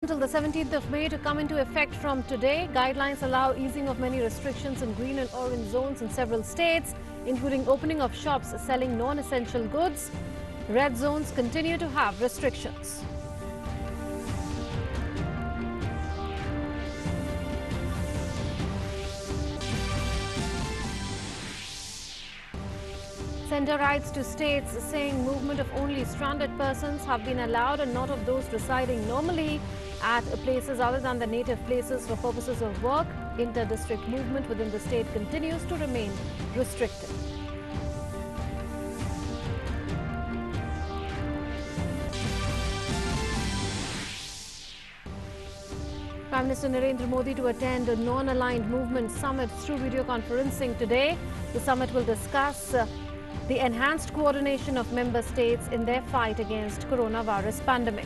until the 17th of May to come into effect from today. Guidelines allow easing of many restrictions in green and orange zones in several states, including opening of shops selling non-essential goods. Red zones continue to have restrictions. Centre writes to states saying movement of only stranded persons have been allowed and not of those residing normally at places other than the native places for purposes of work. Inter-district movement within the state continues to remain restricted. Prime Minister Narendra Modi to attend a non-aligned movement summit through video conferencing today. The summit will discuss the enhanced coordination of member states in their fight against coronavirus pandemic.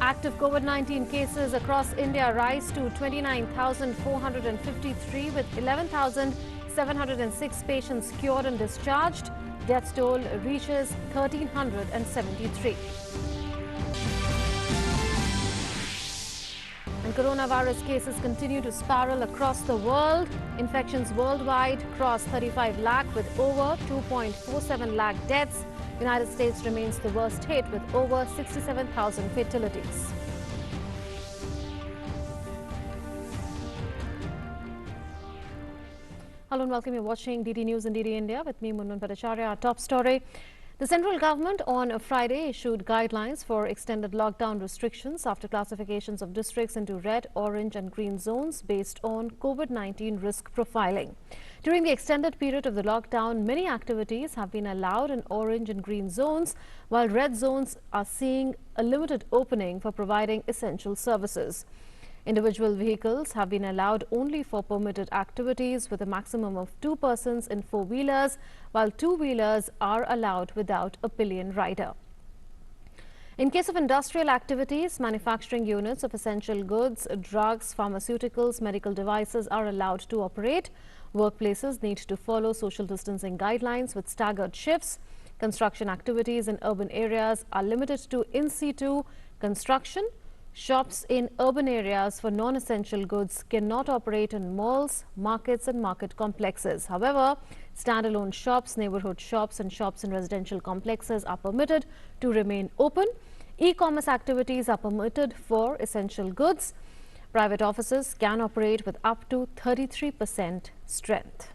Active COVID-19 cases across India rise to 29,453 with 11,706 patients cured and discharged. Death toll reaches 1,373. And coronavirus cases continue to spiral across the world. Infections worldwide cross 35 lakh with over 2.47 lakh deaths. United States remains the worst hit with over 67,000 fatalities. Hello and welcome. You're watching DD News in DD India with me, Munnan Bhattacharya. Our top story. The central government on Friday issued guidelines for extended lockdown restrictions after classifications of districts into red, orange and green zones based on COVID-19 risk profiling. During the extended period of the lockdown, many activities have been allowed in orange and green zones, while red zones are seeing a limited opening for providing essential services. Individual vehicles have been allowed only for permitted activities with a maximum of 2 persons in 4-wheelers, while 2-wheelers are allowed without a pillion rider. In case of industrial activities, manufacturing units of essential goods, drugs, pharmaceuticals, medical devices are allowed to operate. Workplaces need to follow social distancing guidelines with staggered shifts. Construction activities in urban areas are limited to in situ construction. Shops in urban areas for non-essential goods cannot operate in malls, markets and market complexes. However, standalone shops, neighborhood shops and shops in residential complexes are permitted to remain open. E-commerce activities are permitted for essential goods. Private offices can operate with up to 33% strength.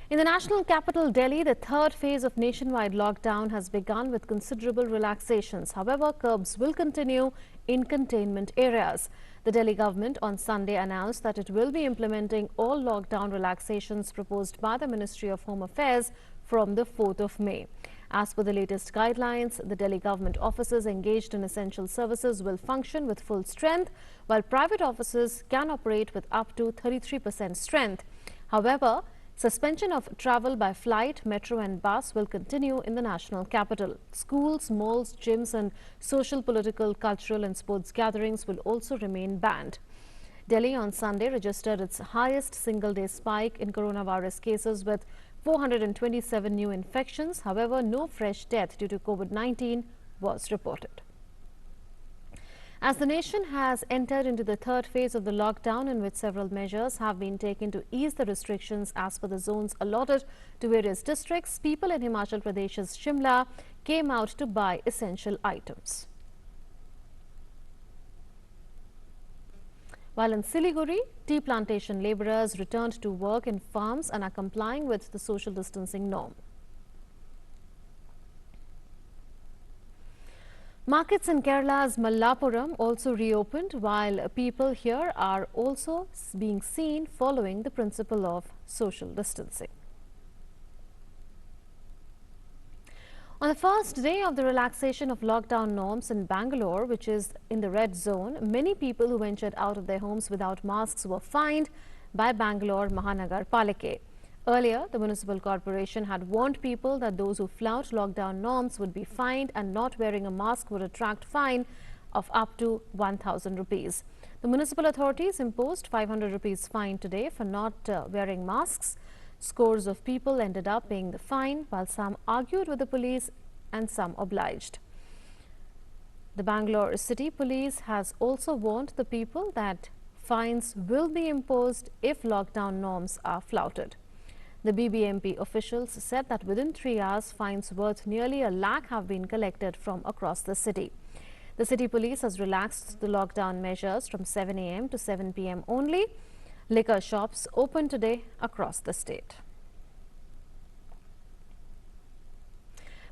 In the national capital, Delhi, the third phase of nationwide lockdown has begun with considerable relaxations. However, curbs will continue in containment areas. The Delhi government on Sunday announced that it will be implementing all lockdown relaxations proposed by the Ministry of Home Affairs from the 4th of May. As per the latest guidelines, the Delhi government offices engaged in essential services will function with full strength, while private offices can operate with up to 33% strength. However, suspension of travel by flight, metro and bus will continue in the national capital. Schools, malls, gyms and social, political, cultural and sports gatherings will also remain banned. Delhi on Sunday registered its highest single-day spike in coronavirus cases with 427 new infections. However, no fresh death due to COVID-19 was reported. As the nation has entered into the third phase of the lockdown, in which several measures have been taken to ease the restrictions as per the zones allotted to various districts, people in Himachal Pradesh's Shimla came out to buy essential items. While in Siliguri, tea plantation labourers returned to work in farms and are complying with the social distancing norm. Markets in Kerala's Mallapuram also reopened, while people here are also being seen following the principle of social distancing. On the first day of the relaxation of lockdown norms in Bangalore, which is in the red zone, many people who ventured out of their homes without masks were fined by Bangalore Mahanagar Palike. Earlier, the municipal corporation had warned people that those who flout lockdown norms would be fined and not wearing a mask would attract fine of up to 1,000 rupees. The municipal authorities imposed 500 rupees fine today for not wearing masks. Scores of people ended up paying the fine, while some argued with the police and some obliged. The Bangalore City Police has also warned the people that fines will be imposed if lockdown norms are flouted. The BBMP officials said that within 3 hours, fines worth nearly a lakh have been collected from across the city. The city police has relaxed the lockdown measures from 7 a.m. to 7 p.m. only. Liquor shops open today across the state.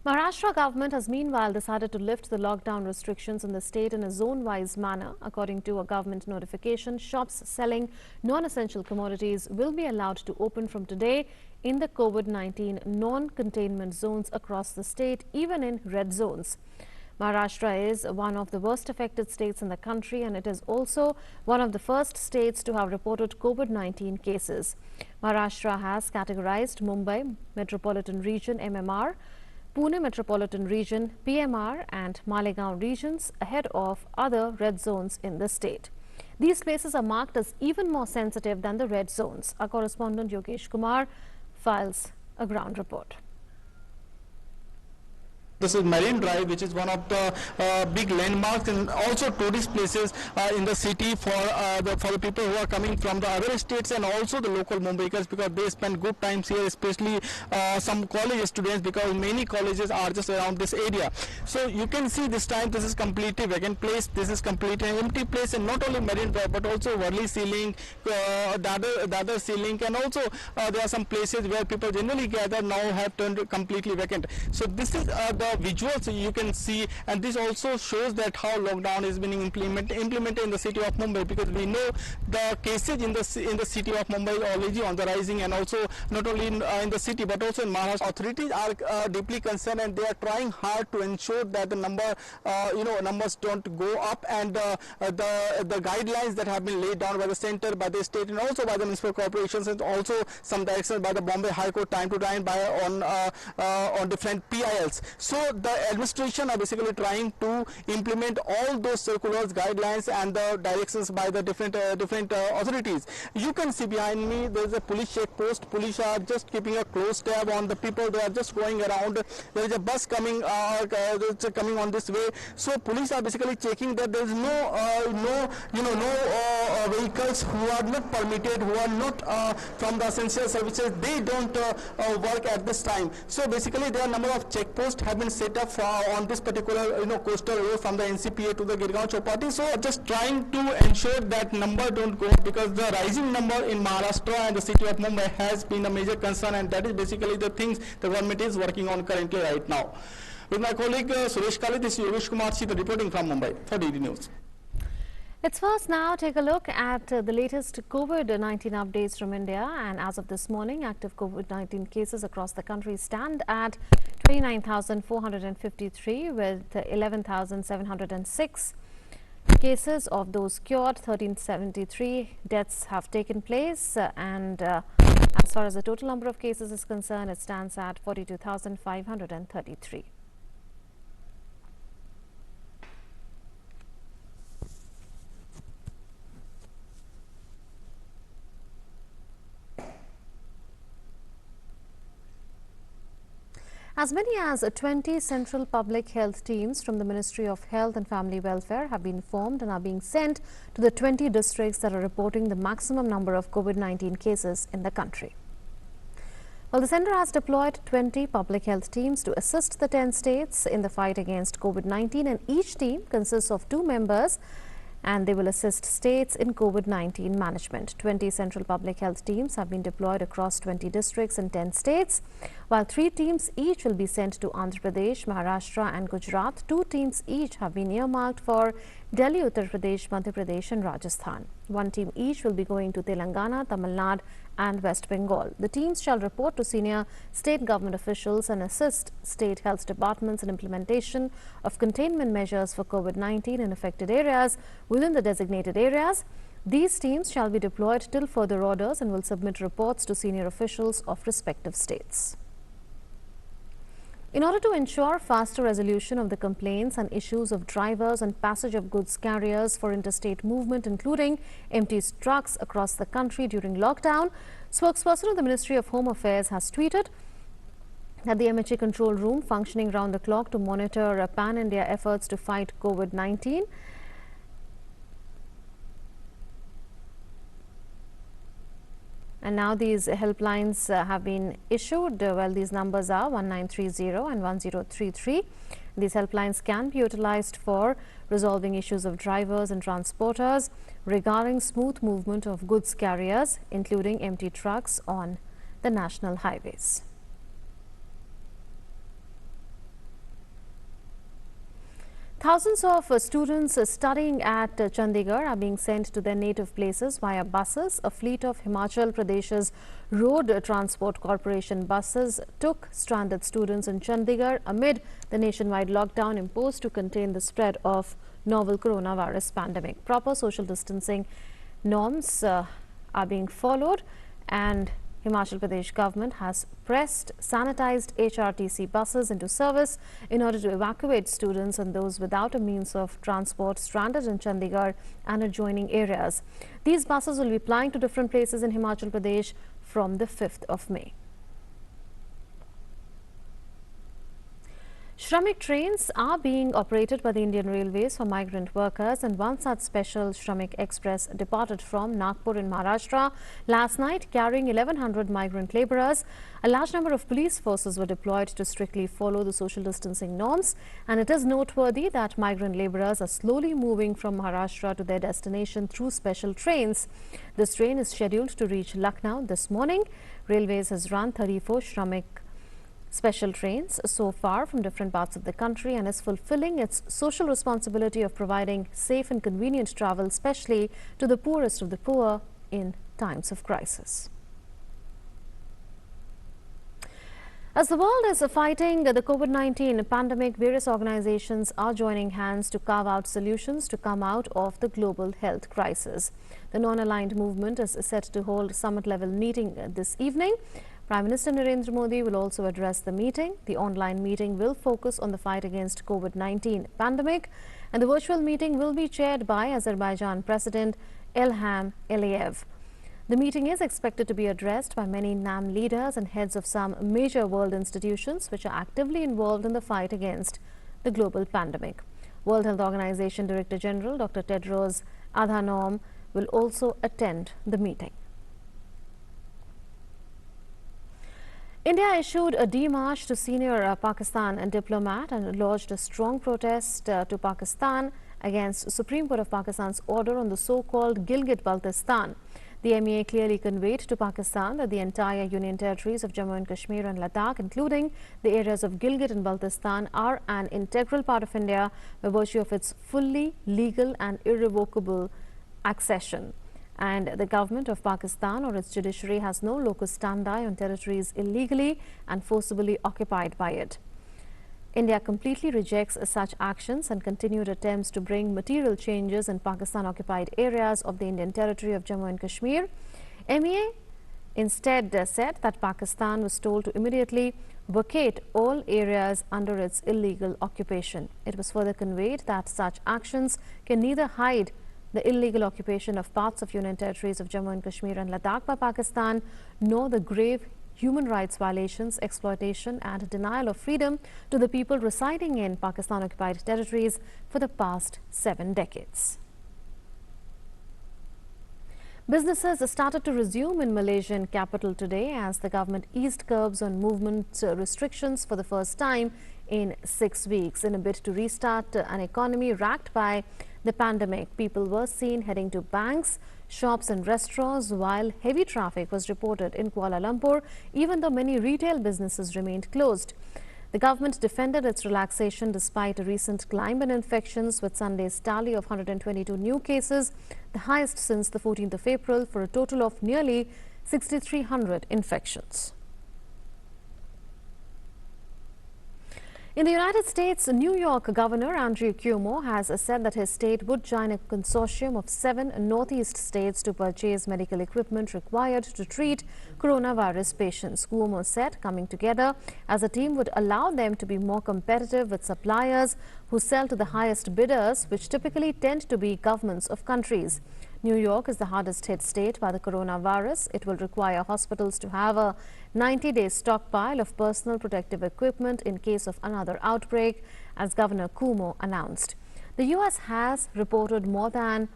Maharashtra government has meanwhile decided to lift the lockdown restrictions in the state in a zone-wise manner. According to a government notification, shops selling non-essential commodities will be allowed to open from today in the COVID-19 non-containment zones across the state, even in red zones. Maharashtra is one of the worst affected states in the country, and it is also one of the first states to have reported COVID-19 cases. Maharashtra has categorized Mumbai Metropolitan Region MMR, Pune Metropolitan Region PMR and Malegaon regions ahead of other red zones in the state. These places are marked as even more sensitive than the red zones. Our correspondent Yogesh Kumar files a ground report. This is Marine Drive, which is one of the big landmarks and also tourist places in the city for the people who are coming from the other states and also the local Mumbaikars, because they spend good times here, especially some college students, because many colleges are just around this area. So you can see this time this is completely vacant place. This is completely an empty place, and not only Marine Drive but also Worli Ceiling, the other Ceiling, and also there are some places where people generally gather now have turned completely vacant. So this is the visuals you can see, and this also shows that how lockdown is being implemented in the city of Mumbai, because we know the cases in the city of Mumbai are already on the rising, and also not only in the city but also in Maharashtra. Authorities are deeply concerned, and they are trying hard to ensure that the numbers don't go up, and the guidelines that have been laid down by the center, by the state, and also by the municipal corporations, and also some directions by the Bombay High Court time to time on different PILs. So the administration are basically trying to implement all those circulars, guidelines, and the directions by the different authorities. You can see behind me there is a police check post. Police are just keeping a close tab on the people. They are just going around. There is a bus coming on this way. So police are basically checking that there is no vehicles who are not permitted, who are not from the essential services. They don't work at this time. So basically there are a number of checkposts have been set up on this particular coastal road from the NCPA to the Girgaon Chowpatty. So just trying to ensure that number don't go up, because the rising number in Maharashtra and the city of Mumbai has been a major concern, and that is basically the things the government is working on currently right now. With my colleague Suresh Kali, this is Yogesh Kumar reporting from Mumbai for DD News. Let's first now take a look at the latest COVID-19 updates from India. And as of this morning, active COVID-19 cases across the country stand at 29,453 with 11,706 cases. Of those cured, 1,373 deaths have taken place. And as far as the total number of cases is concerned, it stands at 42,533. As many as 20 central public health teams from the Ministry of Health and Family Welfare have been formed and are being sent to the 20 districts that are reporting the maximum number of COVID-19 cases in the country. Well, the centre has deployed 20 public health teams to assist the 10 states in the fight against COVID-19, and each team consists of 2 members, and they will assist states in COVID-19 management. 20 central public health teams have been deployed across 20 districts in 10 states, while 3 teams each will be sent to Andhra Pradesh, Maharashtra and Gujarat. 2 teams each have been earmarked for Delhi, Uttar Pradesh, Madhya Pradesh and Rajasthan. 1 team each will be going to Telangana, Tamil Nadu and West Bengal. The teams shall report to senior state government officials and assist state health departments in implementation of containment measures for COVID-19 in affected areas within the designated areas. These teams shall be deployed till further orders and will submit reports to senior officials of respective states. In order to ensure faster resolution of the complaints and issues of drivers and passage of goods carriers for interstate movement, including empty trucks across the country during lockdown, spokesperson of the Ministry of Home Affairs has tweeted that the MHA control room functioning round the clock to monitor pan-India efforts to fight COVID-19. And now these helplines have been issued. Well, these numbers are 1930 and 1033. These helplines can be utilized for resolving issues of drivers and transporters regarding smooth movement of goods carriers, including empty trucks on the national highways. Thousands of students studying at Chandigarh are being sent to their native places via buses. A fleet of Himachal Pradesh's Road Transport Corporation buses took stranded students in Chandigarh amid the nationwide lockdown imposed to contain the spread of novel coronavirus pandemic. Proper social distancing norms are being followed, and Himachal Pradesh government has pressed sanitized HRTC buses into service in order to evacuate students and those without a means of transport stranded in Chandigarh and adjoining areas. These buses will be plying to different places in Himachal Pradesh from the 5th of May. Shramik trains are being operated by the Indian Railways for migrant workers, and one such special Shramik Express departed from Nagpur in Maharashtra last night carrying 1100 migrant labourers. A large number of police forces were deployed to strictly follow the social distancing norms, and it is noteworthy that migrant labourers are slowly moving from Maharashtra to their destination through special trains. This train is scheduled to reach Lucknow this morning. Railways has run 34 Shramik special trains so far from different parts of the country and is fulfilling its social responsibility of providing safe and convenient travel, especially to the poorest of the poor in times of crisis. As the world is fighting the COVID-19 pandemic, various organizations are joining hands to carve out solutions to come out of the global health crisis. The non-aligned movement is set to hold summit-level meeting this evening. Prime Minister Narendra Modi will also address the meeting. The online meeting will focus on the fight against COVID-19 pandemic, and the virtual meeting will be chaired by Azerbaijan President Ilham Aliyev. The meeting is expected to be addressed by many NAM leaders and heads of some major world institutions which are actively involved in the fight against the global pandemic. World Health Organization Director General Dr. Tedros Adhanom will also attend the meeting. India issued a demarche to senior Pakistan diplomat and lodged a strong protest to Pakistan against Supreme Court of Pakistan's order on the so-called Gilgit-Baltistan. The MEA clearly conveyed to Pakistan that the entire union territories of Jammu and Kashmir and Ladakh, including the areas of Gilgit and Baltistan, are an integral part of India by virtue of its fully legal and irrevocable accession. And the government of Pakistan or its judiciary has no locus standi on territories illegally and forcibly occupied by it. India completely rejects such actions and continued attempts to bring material changes in Pakistan-occupied areas of the Indian territory of Jammu and Kashmir. MEA instead said that Pakistan was told to immediately vacate all areas under its illegal occupation. It was further conveyed that such actions can neither hide the illegal occupation of parts of Union territories of Jammu and Kashmir and Ladakh by Pakistan, nor the grave human rights violations, exploitation and denial of freedom to the people residing in Pakistan-occupied territories for the past 7 decades. Businesses started to resume in Malaysian capital today as the government eased curbs on movement restrictions for the first time in 6 weeks. In a bid to restart an economy racked by the pandemic, people were seen heading to banks, shops and restaurants, while heavy traffic was reported in Kuala Lumpur, even though many retail businesses remained closed. The government defended its relaxation despite a recent climb in infections, with Sunday's tally of 122 new cases, the highest since the 14th of April, for a total of nearly 6,300 infections. In the United States, New York Governor Andrew Cuomo has said that his state would join a consortium of 7 Northeast states to purchase medical equipment required to treat coronavirus patients. Cuomo said coming together as a team would allow them to be more competitive with suppliers who sell to the highest bidders, which typically tend to be governments of countries. New York is the hardest hit state by the coronavirus. It will require hospitals to have a 90-day stockpile of personal protective equipment in case of another outbreak, as Governor Cuomo announced. The U.S. has reported more than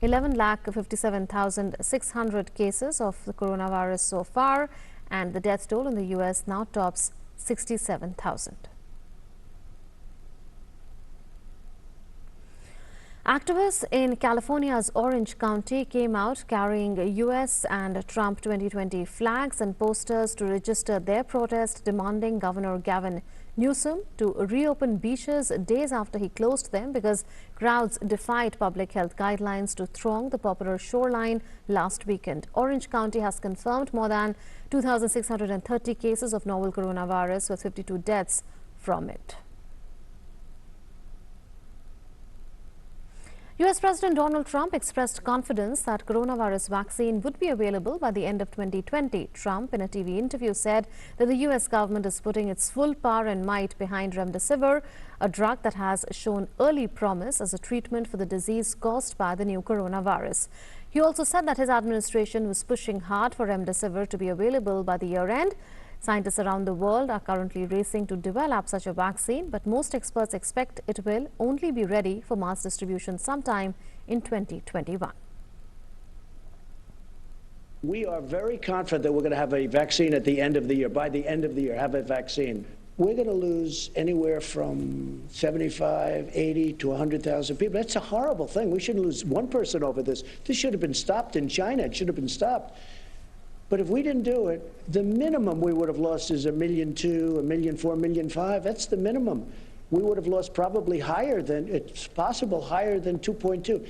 11,57,600 cases of the coronavirus so far, and the death toll in the U.S. now tops 67,000. Activists in California's Orange County came out carrying U.S. and Trump 2020 flags and posters to register their protest demanding Governor Gavin Newsom to reopen beaches days after he closed them because crowds defied public health guidelines to throng the popular shoreline last weekend. Orange County has confirmed more than 2,630 cases of novel coronavirus with 52 deaths from it. U.S. President Donald Trump expressed confidence that coronavirus vaccine would be available by the end of 2020. Trump, in a TV interview, said that the U.S. government is putting its full power and might behind remdesivir, a drug that has shown early promise as a treatment for the disease caused by the new coronavirus. He also said that his administration was pushing hard for remdesivir to be available by the year end. Scientists around the world are currently racing to develop such a vaccine, but most experts expect it will only be ready for mass distribution sometime in 2021. We are very confident that we're going to have a vaccine at the end of the year. By the end of the year, have a vaccine. We're going to lose anywhere from 75, 80 to 100,000 people. That's a horrible thing. We shouldn't lose one person over this. This should have been stopped in China. It should have been stopped. But if we didn't do it, the minimum we would have lost is 1.2 million, 1.4 million, 1.5 million. That's the minimum. We would have lost probably higher than, it's possible, higher than 2.2.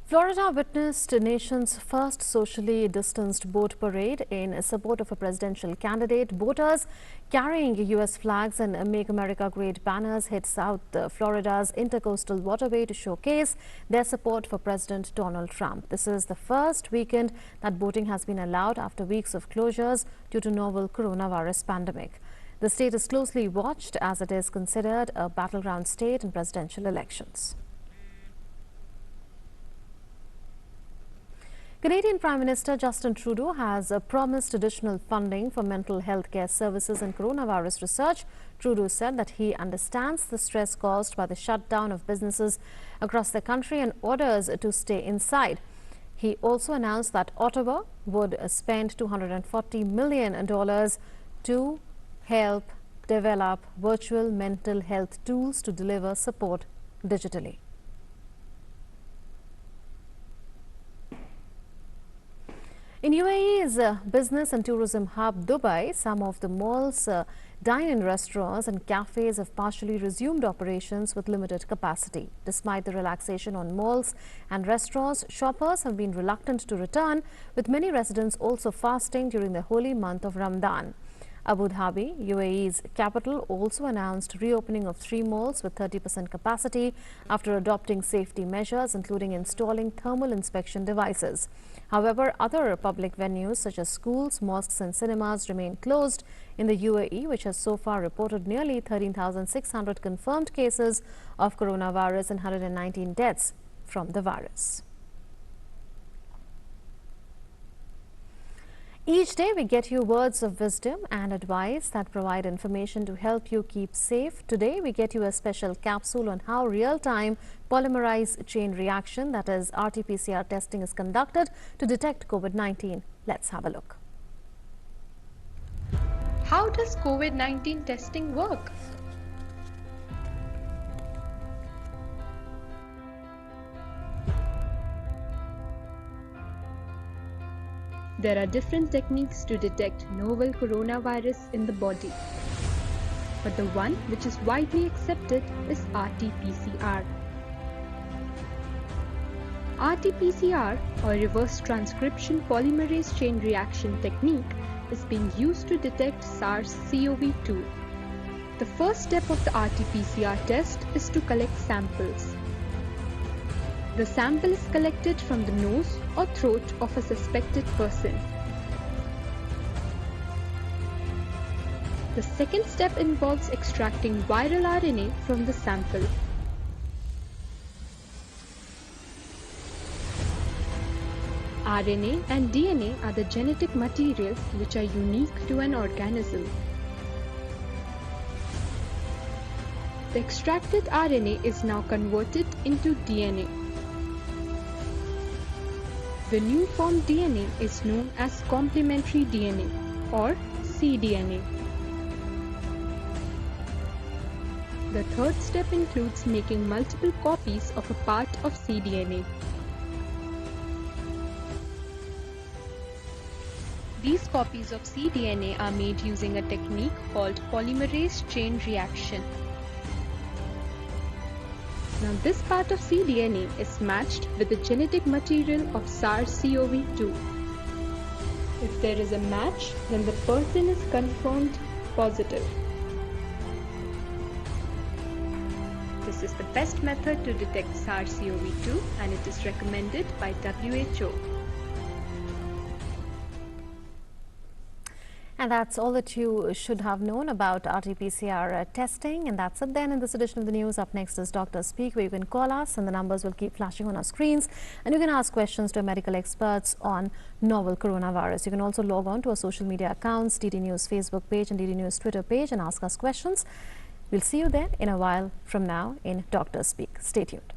Florida witnessed the nation's first socially distanced boat parade in support of a presidential candidate. Boaters carrying U.S. flags and Make America Great banners hit South Florida's intercoastal waterway to showcase their support for President Donald Trump. This is the first weekend that boating has been allowed after weeks of closures due to novel coronavirus pandemic. The state is closely watched as it is considered a battleground state in presidential elections. Canadian Prime Minister Justin Trudeau has promised additional funding for mental health care services and coronavirus research. Trudeau said that he understands the stress caused by the shutdown of businesses across the country and orders to stay inside. He also announced that Ottawa would spend $240 million to help develop virtual mental health tools to deliver support digitally. In UAE's business and tourism hub Dubai, some of the malls, dine-in restaurants and cafes have partially resumed operations with limited capacity. Despite the relaxation on malls and restaurants, shoppers have been reluctant to return, with many residents also fasting during the holy month of Ramadan. Abu Dhabi, UAE's capital, also announced reopening of 3 malls with 30% capacity after adopting safety measures, including installing thermal inspection devices. However, other public venues such as schools, mosques and cinemas remain closed in the UAE, which has so far reported nearly 13,600 confirmed cases of coronavirus and 119 deaths from the virus. Each day we get you words of wisdom and advice that provide information to help you keep safe. Today we get you a special capsule on how real-time polymerase chain reaction, that is RT-PCR testing, is conducted to detect COVID-19. Let's have a look. How does COVID-19 testing work? There are different techniques to detect novel coronavirus in the body, but the one which is widely accepted is RT-PCR. RT-PCR, or reverse transcription polymerase chain reaction technique, is being used to detect SARS-CoV-2. The first step of the RT-PCR test is to collect samples. The sample is collected from the nose or throat of a suspected person. The second step involves extracting viral RNA from the sample. RNA and DNA are the genetic materials which are unique to an organism. The extracted RNA is now converted into DNA. The new formed DNA is known as complementary DNA or cDNA. The third step includes making multiple copies of a part of cDNA. These copies of cDNA are made using a technique called polymerase chain reaction. Now this part of cDNA is matched with the genetic material of SARS-CoV-2. If there is a match, then the person is confirmed positive. This is the best method to detect SARS-CoV-2 and it is recommended by WHO. And that's all that you should have known about RT-PCR testing. And that's it then in this edition of the news. Up next is Dr. Speak, where you can call us and the numbers will keep flashing on our screens. And you can ask questions to medical experts on novel coronavirus. You can also log on to our social media accounts, DD News Facebook page and DD News Twitter page, and ask us questions. We'll see you there in a while from now in Dr. Speak. Stay tuned.